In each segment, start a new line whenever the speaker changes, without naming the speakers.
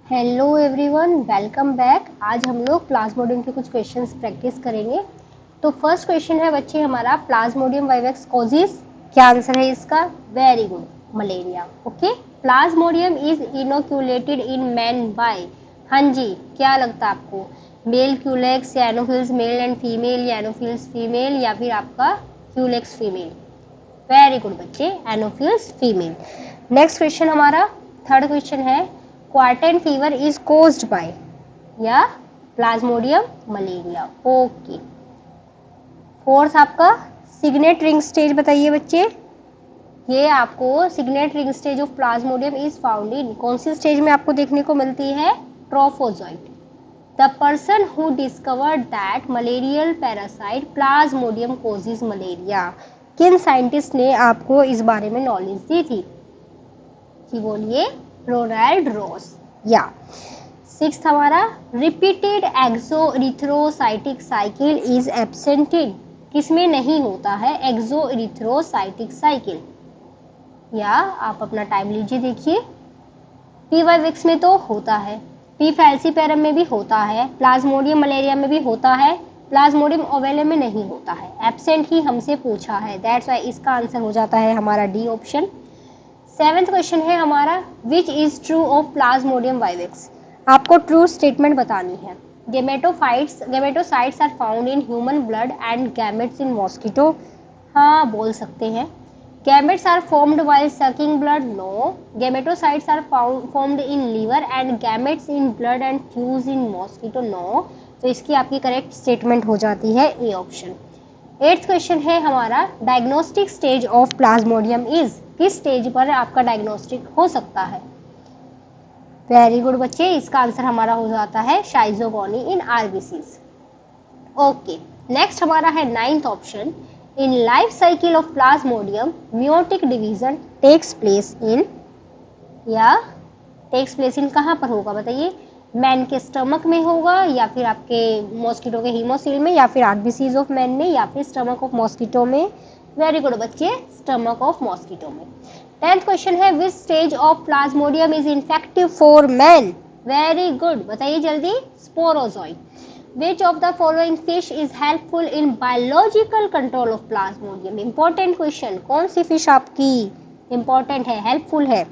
Hello everyone, welcome back. आज हम लोग प्लाज्मोडियम के कुछ क्वेश्चंस प्रैक्टिस करेंगे। तो फर्स्ट क्वेश्चन है बच्चे हमारा, प्लाज्मोडियम वाइवेक्स कॉजेज। क्या आंसर है इसका? Very good, malaria. Okay, plasmodium is inoculated in man by, हाँ जी, क्या लगता है आपको? मेल क्यूलेक्स या एनोफिल्स मेल एंड फीमेल या एनोफिल्स फीमेल या फिर आपका क्यूलेक्स फीमेल? वेरी गुड बच्चे, एनोफिल्स फीमेल। नेक्स्ट क्वेश्चन हमारा थर्ड क्वेश्चन है, quartan fever is caused by, या प्लाज्मोडियम मलेरिया। ओके, फोर्थ आपका सिग्नेट रिंग स्टेज बताइए बच्चे। ये आपको signet ring stage of plasmodium is found in कौन सी स्टेज में आपको देखने को मिलती है? Trophozoite. The person who discovered that malarial parasite plasmodium causes malaria, किन साइंटिस्ट ने आपको इस बारे में नॉलेज दी थी? कि बोलिए, रोनाल्ड रॉस। या सिक्स्थ हमारा, रिपीटेड एक्सोइरिथ्रोसाइटिक साइकिल इज एब्सेंटेड, किसमें नहीं होता है एक्सोइरिथ्रोसाइटिक साइकिल? या आप अपना टाइम लीजिए, देखिए। पी वाइवेक्स में तो होता है, पी फैल्सीपेरम में भी होता है, प्लाज्मोडियम मलेरिया में भी होता है, प्लाज्मोडियम ओवेलम में नहीं होता है। एब्सेंट ही हमसे पूछा है, दैट्स व्हाई इसका आंसर हो जाता है हमारा डी ऑप्शन। सेवेंथ क्वेश्चन है हमारा, which is true of plasmodium vivax. आपको ट्रू स्टेटमेंट बतानी है। Gametocytes are found in human blood and gametes in mosquito. हाँ, बोल सकते हैं। Gametes are formed while sucking blood. No. Gametocytes are formed in liver and gametes in blood and fuse in mosquito. No. तो इसकी आपकी correct statement हो जाती है ए ऑप्शन। एट्थ क्वेश्चन है हमारा, diagnostic stage of plasmodium is, किस stage पर आपका डायग्नोस्टिक हो सकता है? वेरी गुड बच्चे, इसका आंसर हमारा हो जाता है schizogony in RBCs. Okay, next हमारा है ninth option, in life cycle of plasmodium meiotic division takes place in, या टेक्स प्लेस इन कहाँ पर होगा बताइए? मैन के स्टमक में होगा, या फिर आपके मॉस्किटो के हीमोसील में, या फिर आरबीसीज ऑफ मैन में, या फिर स्टमक ऑफ मॉस्किटो में? वेरी गुड बच्चे, स्टमक ऑफ मॉस्किटो में। 10th क्वेश्चन है, which stage of plasmodium is infective for man? Very good, बताइए जल्दी। Sporozoite. Which of the following fish is helpful in biological control of Plasmodium? Important question, कौन सी fish आपकी important है, helpful है?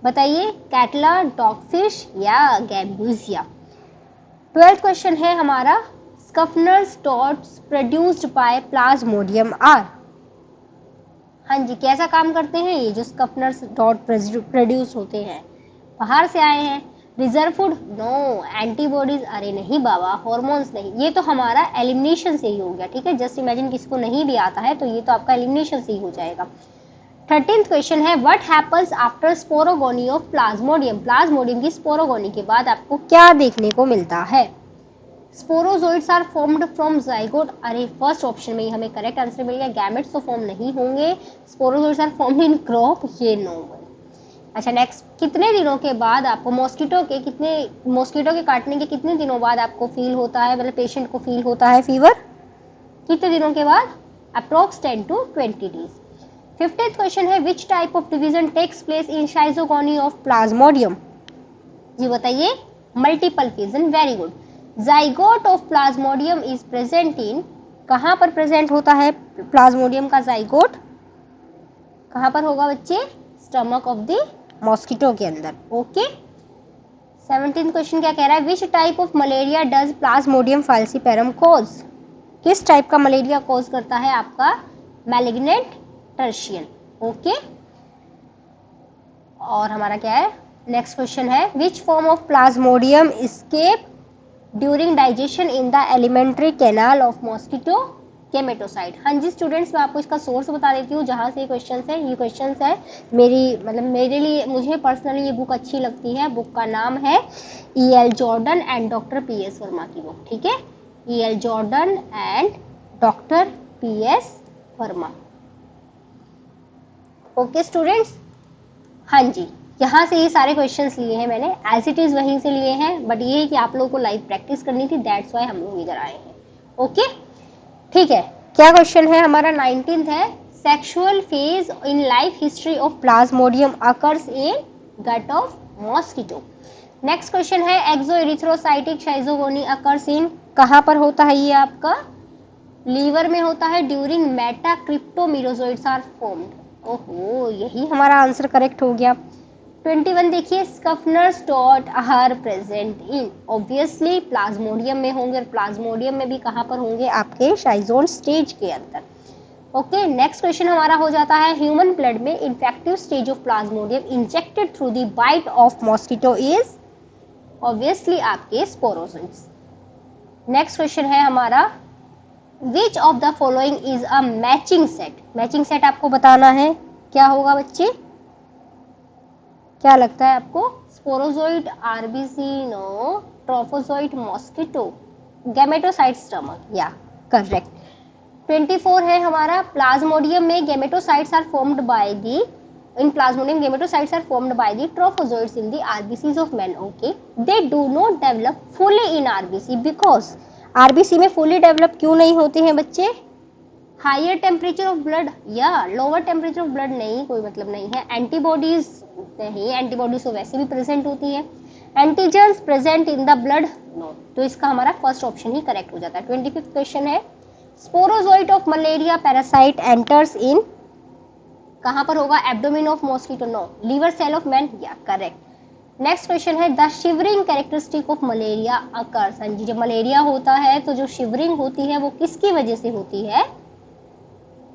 बताइए, catla, dogfish या गैम्बूजिया? 12th question है हमारा, Schuffner's dots produced by plasmodium are. हाँ जी, कैसा काम करते हैं ये जो स्कफनर्स डॉट प्रोड्यूस होते हैं? बाहर से आए हैं। Reserve food? नो। एंटीबॉडीज? अरे नहीं बाबा, हॉर्मोन्स नहीं, ये तो हमारा एलिमिनेशन से ही हो गया। ठीक है, जस्ट इमेजिन किसी को नहीं भी आता है तो ये तो आपका एलिमिनेशन से ही हो जाएगा। 13th क्वेश्चन है, what happens after sporogony of plasmodium? Plasmodium की स्पोरोगोनी के बाद आपको क्या देखने को मिलता है? Sporozoites are formed from zygote. अरे फर्स्ट ऑप्शन में ही हमें करेक्ट आंसर मिल गया, गैमेट्स तो फॉर्म नहीं होंगे। Sporozoites are formed in crop, ये नो। अच्छा, नेक्स्ट, कितने दिनों के बाद आपको मॉस्किटो के काटने के कितने दिनों बाद आपको फील होता है, मतलब पेशेंट को फील होता है फीवर? कितने दिनों के बाद? Approx 10 to 20 days. 15th question है, which type of division takes place in schizogony of plasmodium? जी बताइए, multiple fission. Very good. Zygote of plasmodium is present in, कहां पर प्रेजेंट होता है प्लाज्मोडियम का जाइगोट? कहां पर होगा बच्चे? स्टमक ऑफ द मॉस्किटो के अंदर। ओके। 17th क्वेश्चन क्या कह रहा है, which type of malaria does Plasmodium falciparum cause? किस टाइप का मलेरिया कॉज करता है आपका? Malignant tertian. ओके, और हमारा क्या है नेक्स्ट क्वेश्चन है, which form of Plasmodium escape during digestion in the alimentary canal of mosquito gametocyte? हाँ जी स्टूडेंट्स, मैं आपको इसका सोर्स बता देती हूँ जहाँ से ये क्वेश्चंस है। मेरे लिए, मुझे पर्सनली ये बुक अच्छी लगती है। बुक का नाम है E.L. Jordan and doctor P.S. Verma की बुक। ठीक है, E.L. Jordan and doctor P.S. Verma. Okay students, हाँ जी, यहाँ से ये सारे क्वेश्चंस लिए हैं मैंने, एज इट इज वहीं से लिए हैं, बट ये है कि आप लोगों को लाइव प्रैक्टिस करनी थी, दैट्स व्हाई हम लोग इधर आए हैं। ओके, ठीक है। क्या क्वेश्चन है हमारा? 19th है, sexual phase in life history of plasmodium occurs in gut of mosquito. Next question है एक्सोएरिथ्रोसाइटिक शाइजोगोनी अकर्स इन, कहाँ पर होता है ये आपका? लीवर में होता है ड्यूरिंग मेटाक्रिप्टोमीरोजोइड्स आर फॉर्म्ड। ओहो, यही हमारा आंसर करेक्ट हो गया। 21 देखिए, Schuffner's dot are present in, obviously plasmodium में होंगे, और प्लाज्मोडियम में भी कहाँ पर होंगे? आपके शाइजोन स्टेज के अंदर। ओके, नेक्स्ट क्वेश्चन हमारा हो जाता है ह्यूमन ब्लड में infective stage of plasmodium injected through the bite of mosquito is, obviously आपके स्पोरोजोइट्स। नेक्स्ट क्वेश्चन है हमारा which of the following is a matching set. Matching set आपको बताना है, क्या होगा बच्चे? क्या लगता है आपको? Sporozoite RBC, no. Trophozoite mosquito, gametocyte stomach, yeah correct. 24 है हमारा प्लाज्मोडियम में gametocytes are formed by the, in plasmodium gametocytes are formed by the trophozoites in the RBCs of men. Okay, they do not develop fully in RBC because RBC में fully develop क्यों नहीं होते हैं बच्चे? Higher temperature of blood या lower temperature of blood, नहीं, कोई मतलब नहीं है। एंटीबॉडीज नहीं, एंटीबॉडीज तो वैसे भी प्रेजेंट होती है। Antigens present in the blood, no. तो इसका हमारा फर्स्ट ऑप्शन ही करेक्ट हो जाता है। 25th क्वेश्चन है sporozoite of malaria parasite enters in, कहां पर होगा? Abdomen of mosquito, no. Liver cell of man, yeah correct. Next question है the shivering characteristic of malaria occurs. हाँ जी, जब मलेरिया होता है तो जो शिवरिंग होती है वो किसकी वजह से होती है?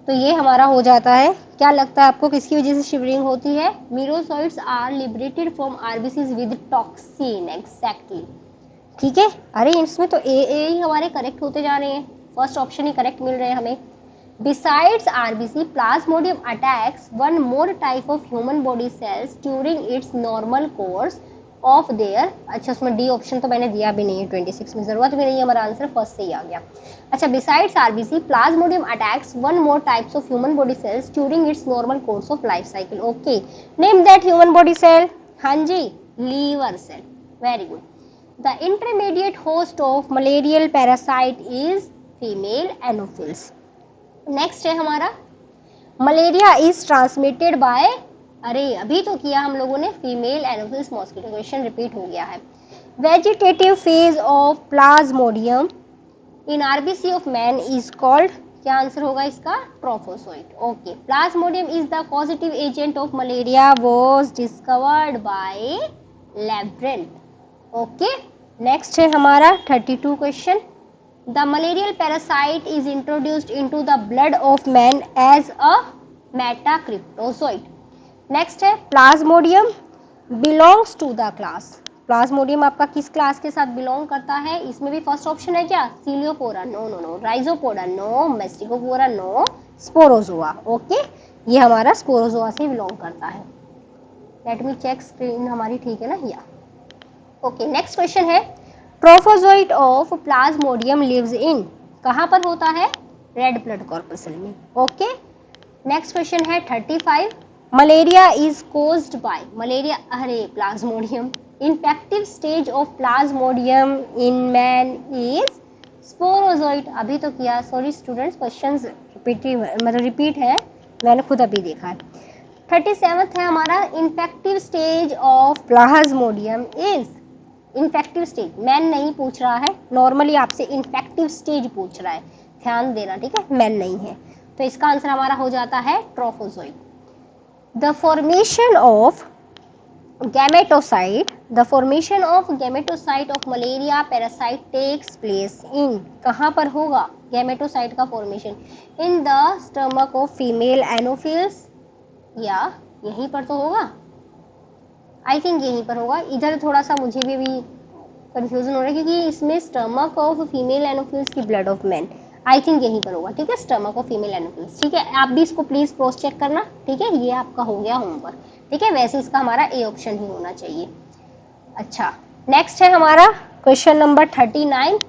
तो ये हमारा हो जाता है, क्या लगता है आपको किसकी वजह से शिवरिंग होती है? Merozoites are liberated from RBCs with toxin, exactly. ठीक है, अरे इसमें तो ए ही हमारे करेक्ट होते जा रहे हैं, फर्स्ट ऑप्शन ही करेक्ट मिल रहे हैं हमें। Besides RBC, Plasmodium attacks one more type of human body cells during its normal course of their, अच्छा उसमें डी ऑप्शन तो मैंने दिया भी नहीं है, 26 में जरूरत भी नहीं है, हमारा आंसर फर्स्ट से ही आ गया। अच्छा, Besides RBC, Plasmodium attacks one more types of human body cells during its normal course of life cycle. Okay, name that human body cell. हाँ जी, liver cell. Very good. The intermediate host of malarial parasite is female anopheles. Next है हमारा malaria is transmitted by, अरे अभी तो किया हम लोगों ने, female anopheles mosquito. Question repeat हो गया है। Vegetative phase of plasmodium in RBC of man is called, क्या आंसर होगा इसका? Trophozoite. Okay, plasmodium is the causative agent of malaria was discovered by लैब्रेंथ। ओके, नेक्स्ट है हमारा 32 question. The malarial parasite is introduced into the blood of man as a metacryptozoite. Next है Plasmodium belongs to the class. Plasmodium आपका किस class के साथ belong करता है? इसमें भी फर्स्ट ऑप्शन है क्या? Ciliophora, no no no. Rhizopoda, no. Mastigophora, no. Sporozoa, okay, ये हमारा स्पोरोजोआ से बिलोंग करता है। लेट मी चेक, स्क्रीन हमारी ठीक है ना? या ओके। नेक्स्ट क्वेश्चन है trophozoite of plasmodium lives in, कहां पर होता है? रेड ब्लड कॉर्पसल में। ओके, नेक्स्ट क्वेश्चन है 35। Malaria is caused by, malaria, अरे plasmodium, infective stage of plasmodium in man is sporozoite. अभी तो किया, सॉरी स्टूडेंट्स, क्वेश्चंस रिपीटिव मतलब रिपीट है, मैंने खुद अभी देखा है। 37 है हमारा infective stage of plasmodium is, infective stage man नहीं पूछ रहा है, नॉर्मली आपसे इन्फेक्टिव स्टेज पूछ रहा है, ध्यान देना, ठीक है, मैन नहीं है। तो इसका आंसर हमारा हो जाता है trophozoite. The formation of gametocyte, the formation of gametocyte of malaria parasite takes place in, कहाँ पर होगा गैमेटोसाइट का formation? In the stomach of female anopheles, या यहीं पर तो होगा, आई थिंक यहीं पर होगा। इधर थोड़ा सा मुझे भी कंफ्यूजन हो रहा है क्योंकि इसमें स्टमक ऑफ फीमेल एनोफिल्स की blood of man, I think यहीं पर होगा, ठीक है, स्टमक ऑफ फीमेल एनोफिल्स। ठीक है, आप भी इसको प्लीज क्रॉस चेक करना, ठीक है, ये आपका हो गया होमवर्क, ठीक है। वैसे इसका हमारा ए ऑप्शन ही होना चाहिए। अच्छा, नेक्स्ट है हमारा question number 39।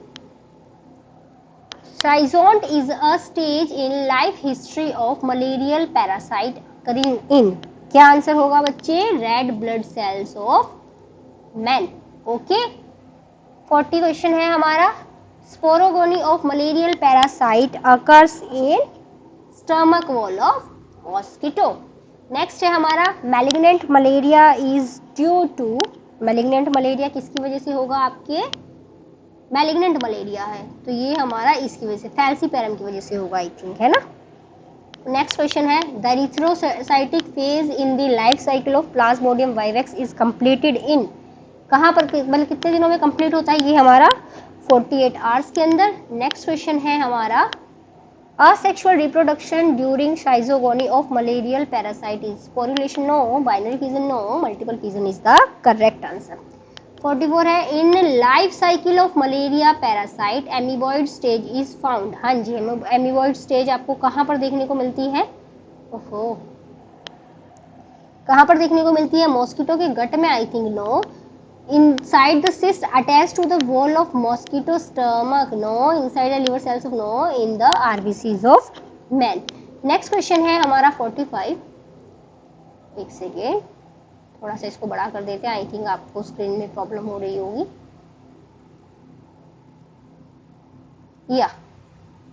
Schizont is a stage in life history of malarial parasite occurring in, क्या आंसर होगा बच्चे? Red blood cells of man. Okay, 40 question है हमारा sporogony of malarial parasite occurs in stomach wall of mosquito. Next है हमारा malignant malaria is due to malignant malaria किसकी वजह से होगा? आपके मैलिग्नेंट मलेरिया है तो ये हमारा इसकी वजह से फैल्सीपेरम की वजह से होगा आई थिंक, है ना। नेक्स्ट क्वेश्चन है the erythrocytic phase in the life cycle of plasmodium vivax is completed in, कहाँ पर मतलब कितने दिनों में कंप्लीट होता है? ये हमारा 48 आवर्स के अंदर। नेक्स्ट क्वेश्चन है हमारा asexual reproduction during schizogony of malarial parasite is sporulation no, binary fission no, multiple fission is the correct answer. 44 है in life cycle of malaria parasite amoeboid stage is found, हाँ जी amoeboid stage आपको कहाँ पर देखने को मिलती है? ओहो, कहाँ पर देखने को मिलती है? मॉस्किटो के गट में I think, no. Inside the cyst attached to the wall of mosquito stomach, no. Inside the liver cells of, no. In the RBCs of men. Next question है हमारा 45, एक सेकेंड थोड़ा सा इसको बड़ा कर देते हैं, आई थिंक आपको स्क्रीन में प्रॉब्लम हो रही होगी। या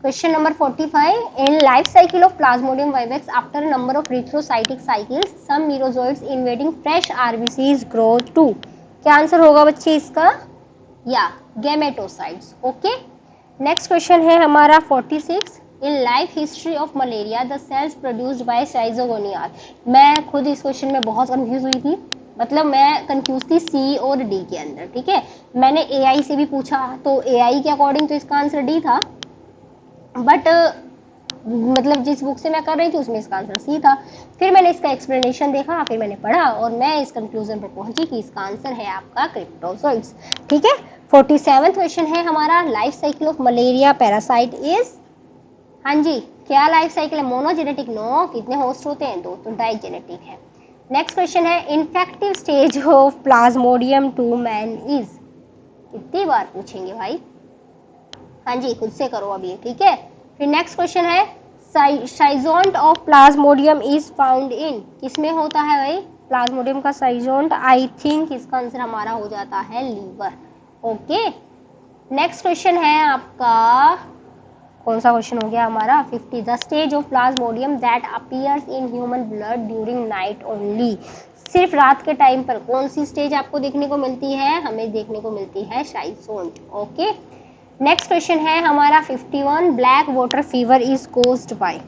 question number 45 in life cycle of plasmodium vivax after a number of erythrocytic cycles some merozoites invading fresh RBCs grow to, क्या आंसर होगा बच्चे इसका? या गैमेटोसाइट्स। ओके, नेक्स्ट क्वेश्चन है हमारा 46 in life history of malaria the cells produced by schizogony are, मैं खुद इस क्वेश्चन में बहुत कंफ्यूज हुई थी, मतलब मैं कंफ्यूज थी सी और डी के अंदर, ठीक है। मैंने एआई से भी पूछा तो एआई के अकॉर्डिंग तो इसका आंसर डी था, बट मतलब जिस बुक से मैं कर रही थी उसमें इसका आंसर सी था। फिर मैंने इसका एक्सप्लेनेशन देखा, फिर मैंने पढ़ा और मैं इस कंक्लूजन पर पहुंची कि इसका आंसर है आपका क्रिप्टोजोइड्स, ठीक है। 47वां क्वेश्चन है हमारा life cycle of malaria parasite is, हाँ जी क्या लाइफ साइकिल है? Monogenetic, no. कितने होस्ट होते हैं? दो, तो डाइजेनेटिक है। नेक्स्ट क्वेश्चन है infective stage of plasmodium to man is, कितनी बार पूछेंगे भाई? हाँ जी खुद से करो अभी, ठीक है। फिर नेक्स्ट क्वेश्चन है schizont of plasmodium is found in, किसमें होता है भाई प्लाज्मोडियम का साइजोंट? आई थिंक इसका आंसर हमारा हो जाता है लीवर। ओके, नेक्स्ट क्वेश्चन है आपका, कौन सा क्वेश्चन हो गया हमारा? 50 the stage of Plasmodium that appears in human blood during night only, सिर्फ रात के टाइम पर कौन सी स्टेज आपको देखने को मिलती है? हमें देखने को मिलती है साइजोंट। ओके, नेक्स्ट क्वेश्चन है हमारा 51 black water fever is caused by,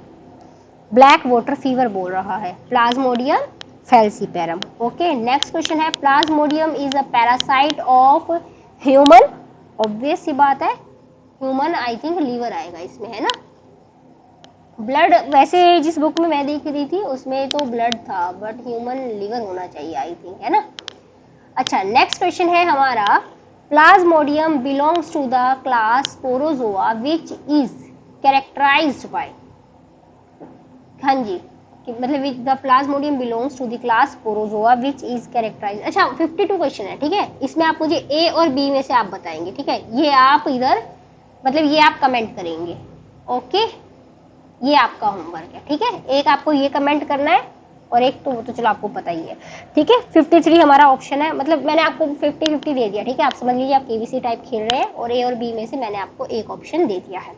black water fever बोल रहा है plasmodium falciparum. Okay, next question है plasmodium is a parasite of human, obvious सी बात है ह्यूमन, आई थिंक लीवर आएगा इसमें, है ना। ब्लड वैसे जिस बुक में मैं देख रही थी उसमें तो ब्लड था, बट ह्यूमन लीवर होना चाहिए आई थिंक, है ना। अच्छा, नेक्स्ट क्वेश्चन है हमारा Plasmodium belongs to the class Sporozoa which is characterized by, हाँ जी मतलब the Plasmodium belongs to the class Sporozoa which is characterized। अच्छा 52 क्वेश्चन है, ठीक है। इसमें आप मुझे ए और बी में से आप बताएंगे, ठीक है। ये आप इधर मतलब ये आप कमेंट करेंगे, ओके, ये आपका होमवर्क है, ठीक है। एक आपको ये कमेंट करना है और एक तो वो तो चलो आपको पता ही है, ठीक है। 53 हमारा ऑप्शन है, मतलब मैंने आपको 50-50 दे दिया, ठीक है। आप समझ लीजिए आप केबीसी टाइप खेल रहे हैं और ए और बी में से मैंने आपको एक ऑप्शन दे दिया है,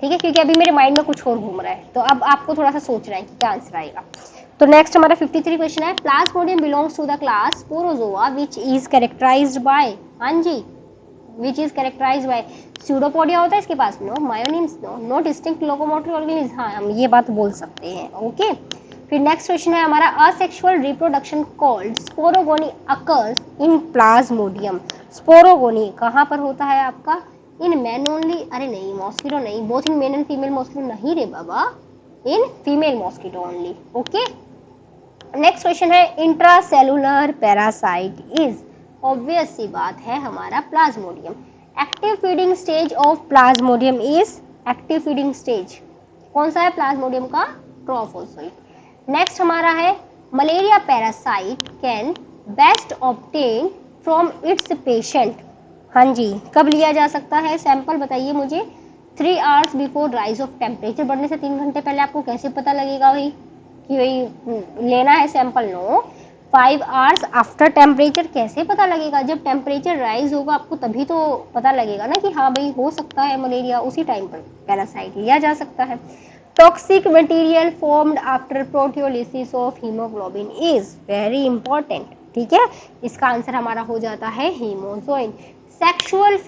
ठीक है, क्योंकि अभी मेरे माइंड में कुछ और घूम रहा है, तो अब आपको थोड़ा सा सोचना है कि क्या आंसर आएगा। तो नेक्स्ट हमारा 53 क्वेश्चन है plasmodium belongs to the class sporozoa which is characterized by, हाँ जी which is characterized by, pseudopodia होता है इसके पास, no. Myonemes, no. No distinct locomotor organism, हाँ हम ये बात बोल सकते हैं, ओके। फिर नेक्स्ट क्वेश्चन है हमारा asexual reproduction called sporogony occurs in Plasmodium, sporogony कहाँ पर होता है आपका? इन मैन ओनली, अरे नहीं मॉस्किटो नहीं, both in men and female mosquito नहीं रे बाबा, in female mosquito only, okay. Next question है इंट्रासेलुलर पैरासाइट इज, ऑब्वियस सी बात है हमारा plasmodium. Active feeding stage of plasmodium is, active feeding stage कौन सा है प्लाज्मोडियम का? ट्रोफोसोइट। नेक्स्ट हमारा है malaria parasite can best obtain from its patient, हाँ जी कब लिया जा सकता है सैंपल बताइए मुझे? 3 hours before rise of temperature, बढ़ने से 3 घंटे पहले आपको कैसे पता लगेगा भाई कि भाई लेना है sample? No. 5 hours after temperature, कैसे पता लगेगा? जब टेम्परेचर राइज होगा आपको तभी तो पता लगेगा ना कि हाँ भाई हो सकता है मलेरिया, उसी टाइम पर पैरासाइट लिया जा सकता है। Toxic material formed after proteolysis of haemoglobin is very important, ठीक है, इसका आंसर हमारा हो जाता है हीमोजोइन। सेक्सुअल